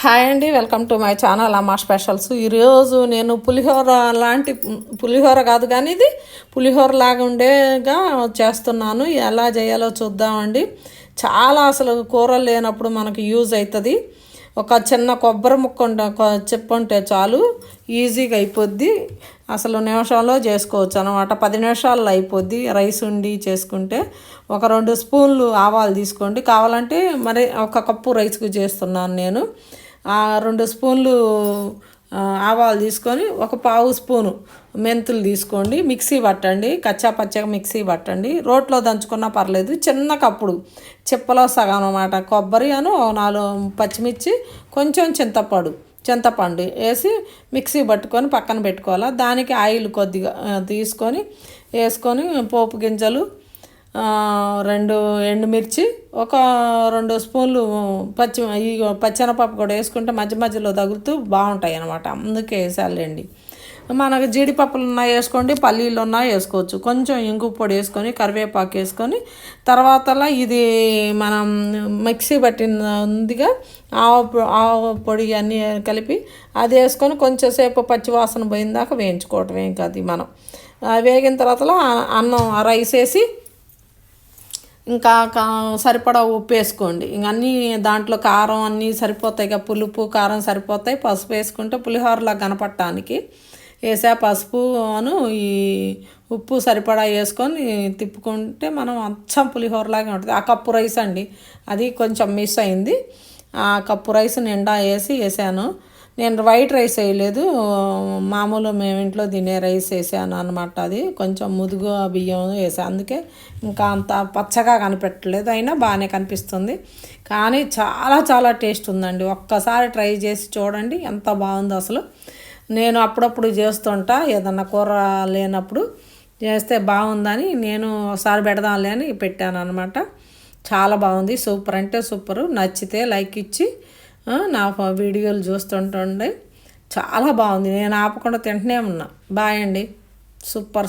Hi అండి, welcome to my channel అమ్మ specials. ఈరోజు నేను పులిహోర లాంటి పులిహోర కాదు కానీ ఇది పులిహోర లాగా ఉండేగా చేస్తున్నాను. ఎలా చేయాలో చూద్దామండి. చాలా అసలు కూరలు లేనప్పుడు మనకు యూజ్ అవుతుంది. ఒక చిన్న కొబ్బరి ముక్క చెప్పుంటే చాలు, ఈజీగా అయిపోద్ది. అసలు నిమిషంలో చేసుకోవచ్చు అనమాట. 10 నిమిషాల్లో అయిపోద్ది. రైస్ ఉండి చేసుకుంటే ఒక 2 స్పూన్లు ఆవాలు తీసుకోండి. కావాలంటే మరి ఒక కప్పు రైస్కి చేస్తున్నాను నేను. 2 స్పూన్లు ఆవాలు తీసుకొని ఒక పావు స్పూను మెంతులు తీసుకోండి. మిక్సీ పట్టండి, కచ్చా పచ్చగా మిక్సీ పట్టండి. రోట్లో దంచుకున్నా పర్లేదు. చిన్న కప్పుడు చిప్పలో సగం అన్నమాట కొబ్బరి 4 పచ్చిమిర్చి, కొంచెం చింతపండు వేసి మిక్సీ పట్టుకొని పక్కన పెట్టుకోవాలి. దానికి ఆయిల్ కొద్దిగా వేసుకొని పోపు గింజలు, 2 ఎండుమిర్చి, ఒక 2 స్పూన్లు పచ్చెనపప్పు కూడా వేసుకుంటే మధ్య మధ్యలో తగులుతూ బాగుంటాయి అన్నమాట. అందుకే వేసాలండి. మనకు జీడిపప్పులు ఉన్నా వేసుకోండి, పల్లీలు ఉన్నా వేసుకోవచ్చు. కొంచెం ఇంగు పొడి వేసుకొని కరివేపాకు వేసుకొని తర్వాతలా ఇది మనం మిక్సీ పట్టిన ఉందిగా ఆవ పొడి అన్నీ కలిపి అది వేసుకొని కొంచెంసేపు పచ్చివాసన పోయిందాకా వేయించుకోవటం. ఏం కాదు, మనం వేగిన తర్వాత అన్నం రైస్ వేసి ఇంకా సరిపడా ఉప్పు వేసుకోండి. ఇంక అన్నీ దాంట్లో కారం అన్నీ సరిపోతాయి. ఇక పులుపు కారం సరిపోతాయి. పసుపు వేసుకుంటే పులిహోరలా కనపడటానికి వేసా. పసుపు ఈ ఉప్పు సరిపడా వేసుకొని తిప్పుకుంటే మనం అచ్చం పులిహోరలాగా ఉంటుంది. ఆ కప్పు రైస్ అండి, అది కొంచెం మిస్ అయింది. ఆ కప్పు రైస్ నిండా వేసాను. నేను వైట్ రైస్ వేయలేదు, మామూలు మేము ఇంట్లో తినే రైస్ వేసాను అనమాట. అది కొంచెం ముదుగు బియ్యం వేసాను, అందుకే ఇంకా అంత పచ్చగా కనిపెట్టలేదు. అయినా బాగానే కనిపిస్తుంది. కానీ చాలా చాలా టేస్ట్ ఉందండి. ఒక్కసారి ట్రై చేసి చూడండి ఎంత బాగుందో అసలు. నేను అప్పుడప్పుడు చేస్తుంటా, ఏదన్నా కూర లేనప్పుడు చేస్తే బాగుందని నేను ఒకసారి పెడదాంలే అని పెట్టాను అనమాట. చాలా బాగుంది, సూపర్ అంటే సూపరు. నచ్చితే లైక్ ఇచ్చి నా వీడియోలు చూస్తుంటుండే. చాలా బాగుంది, నేను ఆపకుండా తింటూనే ఉన్నా. బాయ్ అండి, సూపర్.